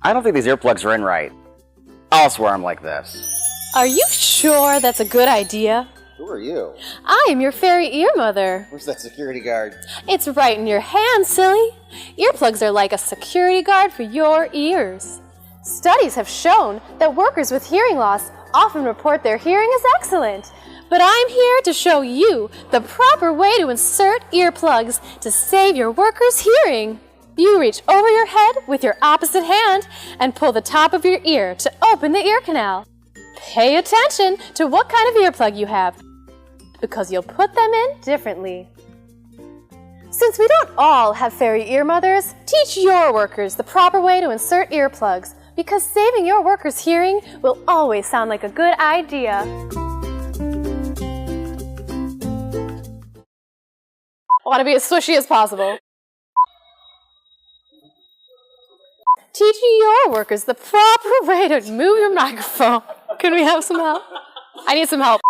I don't think these earplugs are in right. I'll swear I'm like this. Are you sure that's a good idea? Who are you? I am your fairy ear mother. Where's that security guard? It's right in your hand, silly. Earplugs are like a security guard for your ears. Studies have shown that workers with hearing loss often report their hearing as excellent. But I'm here to show you the proper way to insert earplugs to save your workers' hearing. You reach over your head with your opposite hand and pull the top of your ear to open the ear canal. Pay attention to what kind of earplug you have, because you'll put them in differently. Since we don't all have fairy ear mothers, teach your workers the proper way to insert earplugs, because saving your workers' hearing will always sound like a good idea. I want to be as swishy as possible. Teach your workers the proper way to move your microphone. Can we have some help? I need some help.